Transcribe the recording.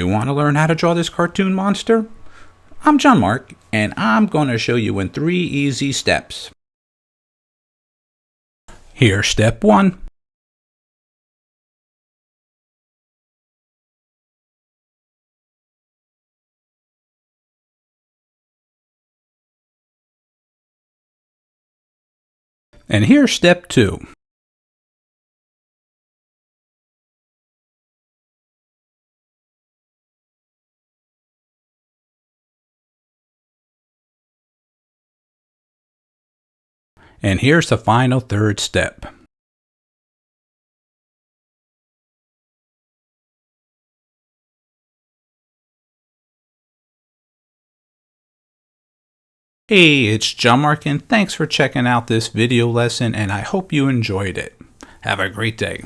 you want to learn how to draw this cartoon monster? I'm John-Marc, and I'm going to show you in 3 easy steps. Here's step 1. And here's step 2. And here's the final 3rd step. Hey, it's John-Marc, and thanks for checking out this video lesson, and I hope you enjoyed it. Have a great day.